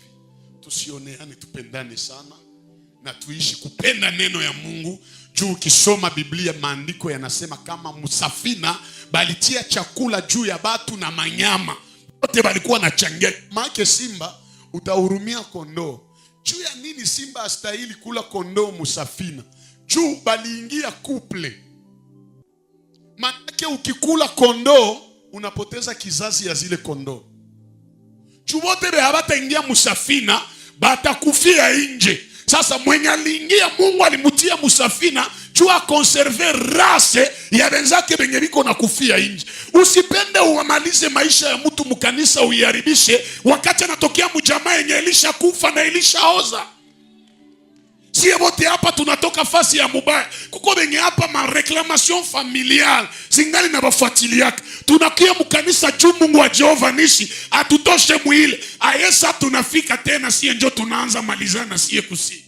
Tusioneane, tupendane sana na tuishi kupenda neno ya Mungu. Juu ukisoma Biblia maandiko yanasema kama musafina balitia chakula juu ya batu na manyama. Wote balikuwa na changia. Maana simba utahurumia kondoo. Juu ya nini simba astahili kula kondoo musafina? Juu baliingia couple. Manake ukikula kondoo unapoteza kizazi ya zile kondoo. Juu wote habata ingia musafina batakufia nje. Sasa mwenye aliingia Mungu alimutia musafina juu akonserve race ya wenzake benye biko na kufia nje. Usipende uamalize maisha ya mtu mkanisa uiharibishe wakati anatokea mjamaa yenye ilisha kufa na ilisha oza. Sie wote hapa tunatoka fasi ya mubaya. Kuko benye hapa ma reclamation familiale zingali na bafuatiliaka. Tunakia mkanisa juu Mungu wa Jehova nishi atutoshe mwile. Ayesa tunafika tena sie njoo tunaanza malizana sie kusi.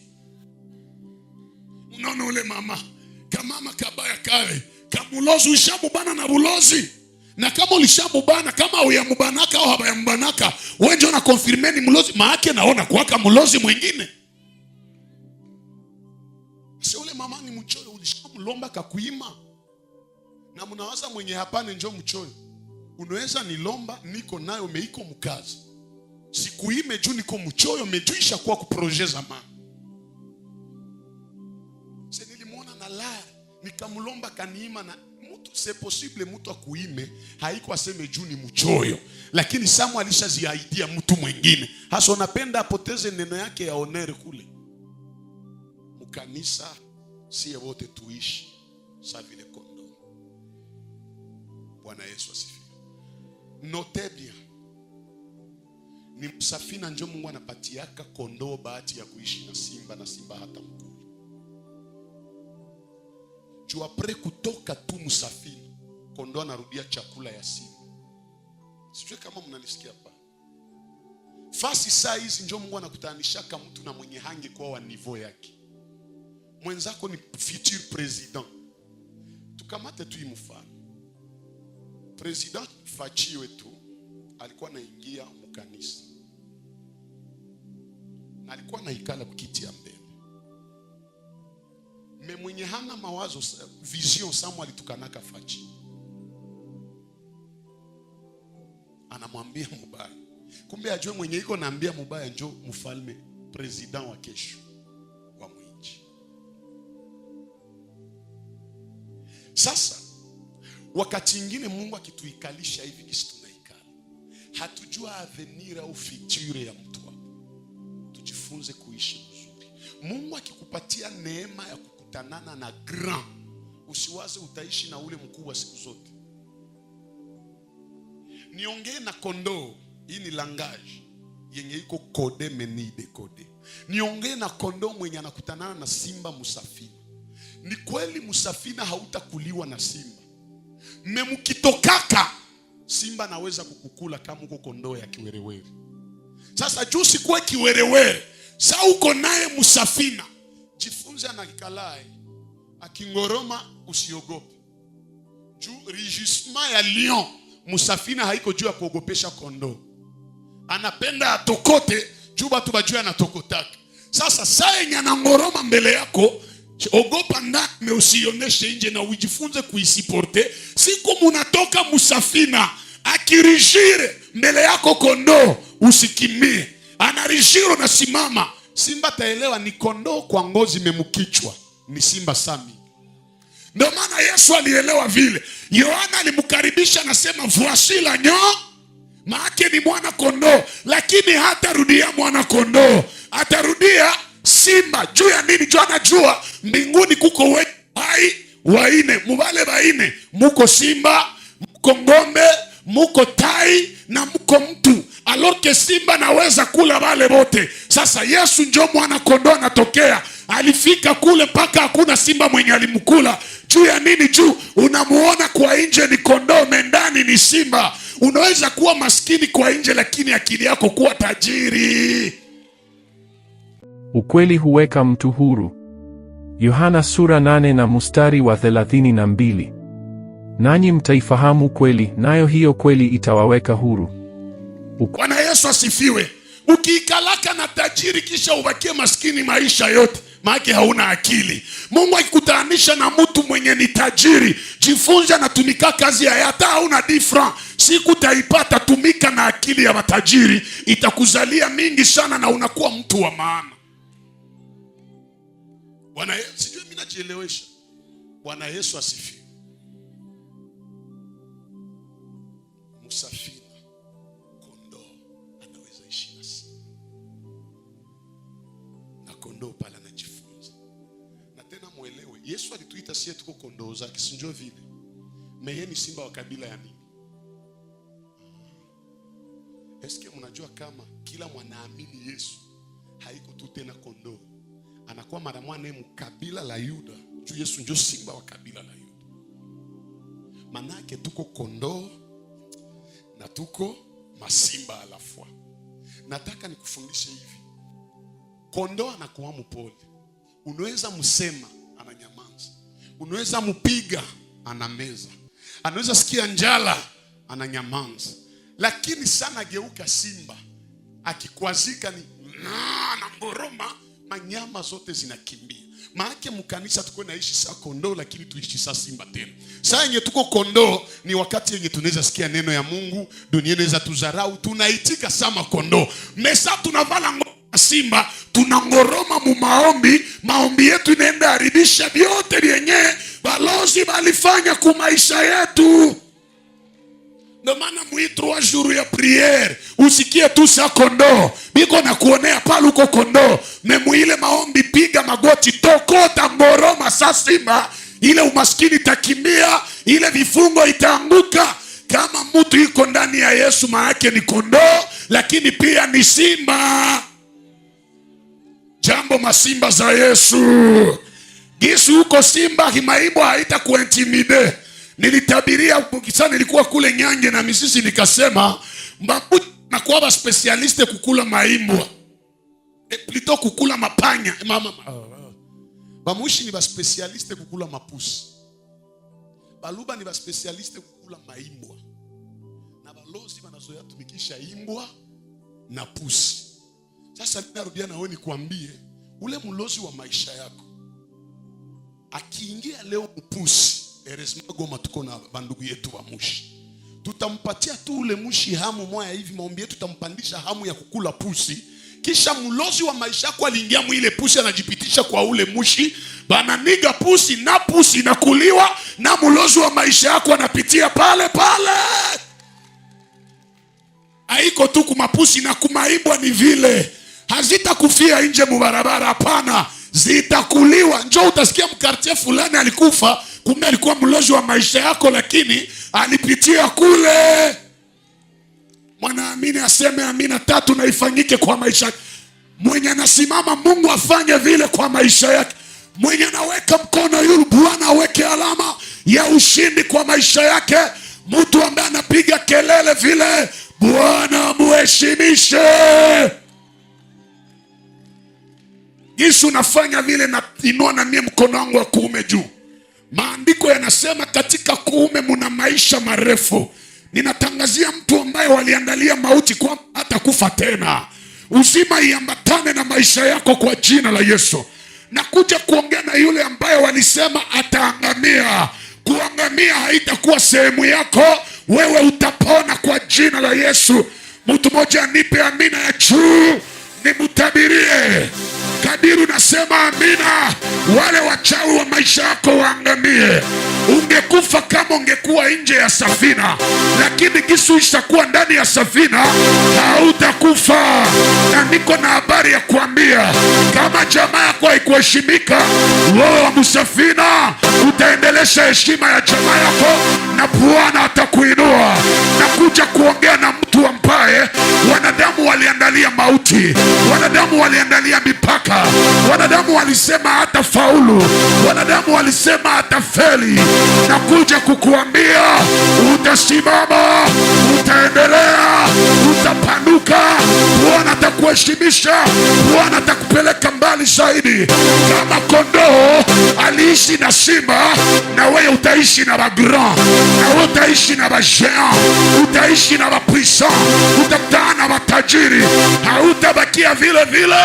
Unaona ule mama kamama kabaya kale kamulozi ushamubana na bulozi. Na kama ulishamubana, kama uyamubanaka au habayamubanaka, wewe njoo na confirmeni mulozi maake naona kuwaka mulozi mwingine. Si ule mama ni mchoyo, ulishamlomba kakuima. Na mnawaza mwenye hapana njoo mchoyo. Unaweza nilomba niko nayo meiko mkazi. Sikuime juu niko mchoyo, mejuisha kwa kuproje zamani. Se nilimuona na la, nikamlomba kaniima na mtu c'est possible mtu akuime, haiko aseme juu ni mchoyo. Lakini Samu alishaziaidia mtu mwingine. Hasa unapenda apoteze neno yake ya honere kule. Kanisa siye wote tuishi sa vile kondoo. Bwana Yesu asifiwe. Note bien. Ni msafina njoo Mungu anapatiaka kondoo bahati ya kuishi na simba hata mkuu. Juu apre kutoka tu msafina, kondoo anarudia chakula ya simba. Sijui kama mnanisikia hapa. Fasi saa hizi njoo Mungu anakutanishaka mtu na mwenye hange kwa wa niveau yake. Mwenzako ni futur president. Tukamate tu mfano. President Fachi wetu alikuwa anaingia mkanisa. Na alikuwa anaikala kukiti ya mbele. Me mwenye hana mawazo vision Samu alitukanaka Fachi. Anamwambia mubaya. Kumbe ajue mwenye iko naambia mubaya njoo mfalme president wa kesho. Sasa wakati mwingine Mungu akituikalisha hivi kisi tunaikala, hatujua avenir au future ya mtu hapo. Tujifunze kuishi vizuri. Mungu akikupatia neema ya kukutanana na grand, usiwaze utaishi na ule mkubwa siku zote. Niongee na kondoo, hii ni langage yenye iko kode meni de kode. Niongee na kondoo mwenye anakutanana na simba musafina. Ni kweli musafina hautakuliwa na simba. Memukitokaka simba naweza kukukula kama uko kondoo ya kiwerewere. Sasa juu sikuwe kiwerewere, sa uko naye musafina, jifunze anakikalai. Akingoroma usiogope. Juu rugissement ya lion, musafina haiko juu ya kuogopesha kondoo. anapenda atokote juu batu bajue anatokotaka. Sasa saa yenye anangoroma mbele yako, ogopa ndani, usionyeshe nje na ujifunze kuisiporte. Siku munatoka musafina, akirijire mbele yako kondoo, usikimie. Anarijiro na simama, simba taelewa ni kondoo kwa ngozi memukichwa, ni simba sami. Ndio maana Yesu alielewa vile. Yohana alimkaribisha nasema voici l'agneau, maana ni mwana kondoo, lakini hatarudia mwana kondoo, atarudia simba. Juu ya nini? Juu anajua mbinguni kuko hai waine, mubale waine, muko simba, muko ngombe, muko tai na muko mtu. Alors que simba naweza kula wale wote. Sasa Yesu ndio mwana kondoo anatokea. Alifika kule mpaka hakuna simba mwenye alimkula. Juu ya nini? Juu unamuona kwa nje ni kondoo, mendani ni simba. Unaweza kuwa maskini kwa nje, lakini akili yako kuwa tajiri. Ukweli huweka mtu huru. Yohana sura 8 na mstari wa 32. Nanyi mtaifahamu kweli, nayo hiyo kweli itawaweka huru. Bwana Yesu asifiwe. Ukiikalaka na tajiri kisha ubakie maskini maisha yote, maana hauna akili. Mungu akikutanisha na mtu mwenye ni tajiri, jifunze na tumika kazi ya hata hauna different. Siku taipata, tumika na akili ya matajiri, itakuzalia mingi sana na unakuwa mtu wa maana. Bwana Yesu, sijui mimi najielewesha. Bwana Yesu asifiwe. Musafina kondoo anaweza ishi nasi. Na kondoo pala anajifunza. Na tena muelewe, Yesu alituita sisi tuko kondoo zake, si ndio vile? Meye ni simba wa kabila ya nini? Eske mnajua kama kila mwanaamini Yesu haiko tu tena kondoo, anakuwa mara mwana mkabila la Yuda. Juu Yesu ndio simba wa kabila la Yuda. Manake tuko kondoo na tuko masimba alafua. Nataka nikufundishe hivi. Kondoo anakuwa mpole. Unaweza msema ananyamaza. Unaweza mpiga anameza. Anaweza sikia njala ananyamaza. Lakini sana geuka simba, akikwazika ni anangoroma, manyama zote zinakimbia. Maana mkanisa tuko naishi saa kondoo, lakini tuishi saa simba tena. Saa yenye tuko kondoo ni wakati yenye tunaweza sikia neno ya Mungu, dunia inaweza tuzarau, tunaitika sama kondoo. Mesa tunavala ngoma simba, tunangoroma mu maombi, maombi yetu inaenda haribisha vyote vyenye balozi balifanya kwa maisha yetu. Ndio maana muitro wa juru ya priere, usikie tu sa kondoo, biko na kuonea pale uko kondoo, memuile maombi, piga magoti, tokota ngoroma sa simba, ile umaskini takimbia, ile vifungo itaanguka. Kama mtu yuko ndani ya Yesu, maana ni kondoo, lakini pia ni simba. Jambo masimba za Yesu. Gisu uko simba, himaimbo haita kuintimide. Nilitabiria sana, nilikuwa kule Nyange na misisi, nikasema mbabu na kuwa ba specialiste kukula maimbwa. Plutôt kukula mapanya. Bamushi ni ba specialiste kukula mapusi. Baluba ni ba specialiste kukula maimbwa. Na balozi banazoea tumikisha imbwa na pusi. Sasa ninarudia na wewe nikwambie, ule mlozi wa maisha yako akiingia leo upusi, eresma goma tuko na bandugu yetu wa mushi, tutampatia tu ule mushi hamu moja hivi, maombi yetu tutampandisha hamu ya kukula pusi. Kisha mlozi wa maisha yako aliingia mwile pusi, anajipitisha kwa ule mushi, bananiga pusi na pusi inakuliwa, na mlozi wa maisha yako anapitia pale pale. Haiko tu kumapusi na kumaimbwa, ni vile hazitakufia nje mubarabara, hapana, zitakuliwa. Njoo utasikia mkartie fulani alikufa, kumbe alikuwa mlozi wa maisha yako, lakini alipitia kule. Mwanaamini aseme amina tatu na ifanyike kwa maisha. Mwenye anasimama Mungu afanye vile kwa maisha yake. Mwenye anaweka mkono yule Bwana aweke alama ya ushindi kwa maisha yake. Mtu ambaye anapiga kelele vile, Bwana muheshimishe. Yesu nafanya vile, na inua na mie mkono wangu wa kuume juu. Maandiko yanasema katika kuume muna maisha marefu, Ninatangazia mtu ambaye waliandalia mauti kwamba hatakufa tena, uzima iambatane na maisha yako kwa jina la Yesu. Nakuja kuongea na yule ambaye walisema ataangamia. Kuangamia haitakuwa sehemu yako, wewe utapona kwa jina la Yesu. Mtu mmoja nipe amina ya juu, nimutabirie. Kadiri nasema amina, wale wachawi wa maisha yako waangamie. Ungekufa kama ungekuwa nje ya safina, lakini kisu ishakuwa ndani ya safina, hautakufa. Na niko na habari ya kuambia, kama jamaa yako haikuheshimika, wewe wa msafina utaendelesha heshima ya jamaa yako na Bwana atakuinua. Nakuja kuongea na mtu ambaye wanadamu waliandalia mauti, wanadamu waliandalia mipaka, wanadamu walisema hata faulu, wanadamu walisema hata feli. Nakuja kukuambia utasimama, utaendelea, utapanuka. Bwana atakuheshimisha, Bwana atakupeleka mbali zaidi. Kama kondoo aliishi na simba, na wewe utaishi na bagran, na wewe utaishi na bajean, utaishi na bapuissant, utakutana na matajiri, hautabakia vile vile,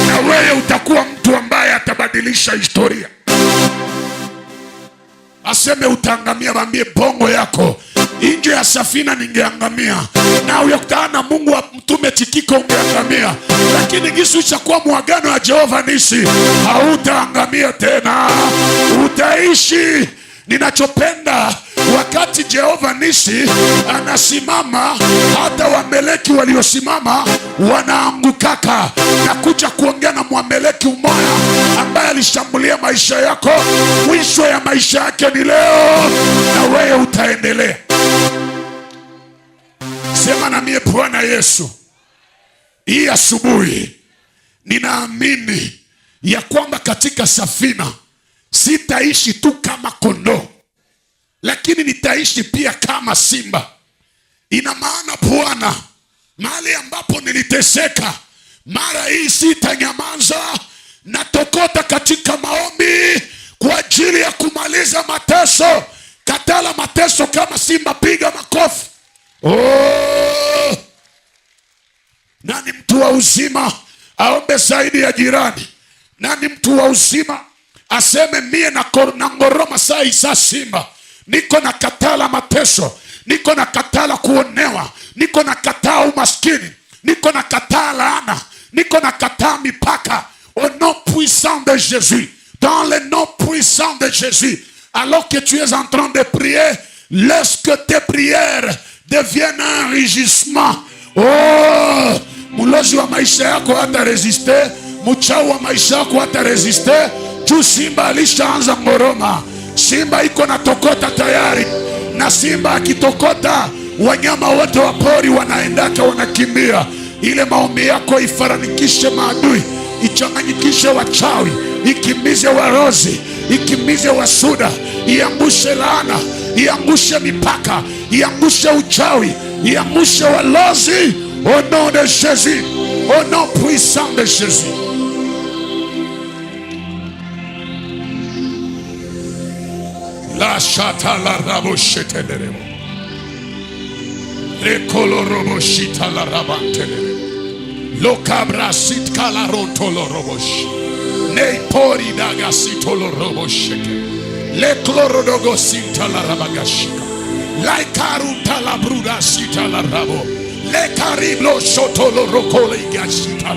na wewe utakuwa mtu ambaye atabadilisha historia. Aseme utaangamia, mwambie bongo yako, nje ya safina ningeangamia, na uyakutana na Mungu wa mtume Tikiko ungeangamia, lakini kisu cha kuwa muagano ya Jehova Nisi, hautaangamia tena, utaishi. Ninachopenda wakati Jehova Nisi anasimama, hata Wameleki waliosimama wanaangukaka. Nakuja kuongea na Mwameleki umoja ambaye alishambulia maisha yako, mwisho ya maisha yake ni leo, na wewe utaendelea. Sema na mie, Bwana Yesu, hii asubuhi ninaamini ya kwamba katika safina sitaishi tu kama kondoo, lakini nitaishi pia kama simba. Ina maana Bwana, mahali ambapo niliteseka, mara hii sitanyamaza. Natokota katika maombi kwa ajili ya kumaliza mateso. Katala mateso kama simba, piga makofi. Oh! Nani mtu wa uzima aombe zaidi ya jirani? Nani mtu wa uzima aseme mie na ngoroma saa isa simba? Niko na katala mateso, niko na katala kuonewa, niko na kataa umaskini, niko na kataa laana, niko na kataa mipaka. Au nom puissant de Jésus, dans le nom puissant de Jésus, alors que tu es en train de prier, laisse que tes prières deviennent un rugissement. Oh, mulozi wa maisha yako hata resiste, mchawi wa maisha yako hata resiste. Juu simba alishaanza ngoroma. Simba iko na tokota tayari, na simba akitokota wanyama wote wa pori wanaendaka, wanakimbia. Ile maombi yako ifaranikishe maadui, ichanganyikishe wachawi, ikimbize warozi, ikimbize wasuda, iangushe laana, iangushe mipaka, iangushe uchawi, iangushe walozi. Au nom de Jésus, au nom puissant de Jésus. La shata la rabo shetelere, rekolo robo shita la rabantelere, lo cabra sit calaronto lo robosh, nei pori daga sitolo robo shete, le clorodogo sinta la rabagashika, la carunta la bruda sita la rabo, le cariblo shotolo rocole igashita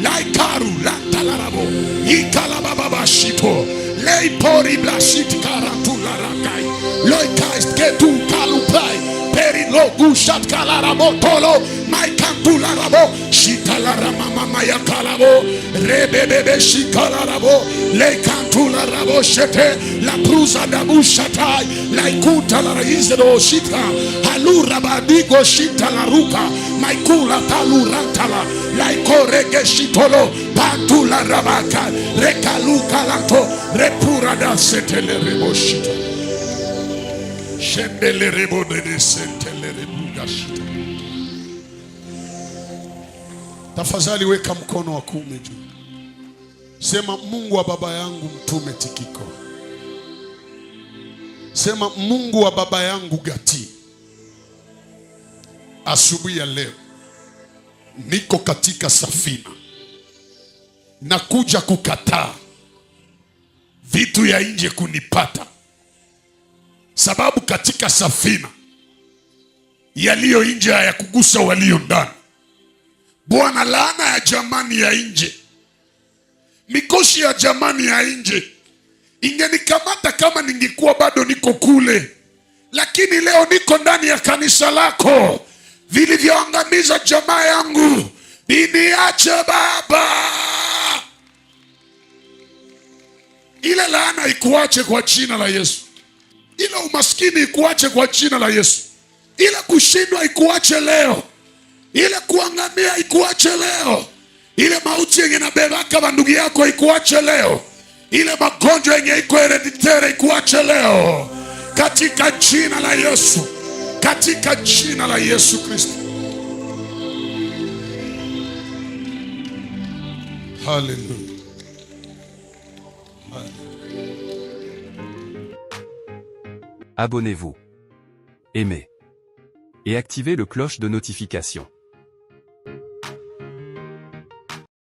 la caru la talarabo, i calababa shito. Lei pori blasit karatula rakai, loi kaist ke tu kalupai, peri lo gushat kalarabo tolo, mai kantula rabo, shikalara mama maya kalabo, rebebebe shikalarabo, lei kantula rabo shete, la prusa da bushatai, lai kuta la raizero shita, halura badigo shita la ruka, mai kula talurantala, lai korege shitolo, pantula rabaka, rekaluka lanto, repura da setele reboshita, shembele rebode de setele rebugashita. Tafadhali weka mkono wa kuume juu. Sema, Mungu wa baba yangu mtume Tikiko. Sema, Mungu wa baba yangu Gati, asubuhi ya leo niko katika safina, nakuja kukataa vitu ya nje kunipata, sababu katika safina yaliyo nje hayakugusa walio ndani. Bwana, laana ya jamani ya nje, mikoshi ya jamani ya nje ingenikamata kama ningekuwa bado niko kule, lakini leo niko ndani ya kanisa lako. Vilivyoangamiza jamaa yangu viniache Baba. Ile laana ikuache kwa jina la Yesu. Ile umaskini ikuache kwa jina la Yesu. Ile kushindwa ikuache leo. Ile kuangamia ikuache leo. Ile mauti yenye nabebaka bandugu yako ikuache leo. Ile magonjwa yenye iko hereditary ikuache leo. Katika jina la Yesu. Katika jina la Yesu Kristo. Hallelujah. Abonnez-vous, aimez et activez le cloche de notification.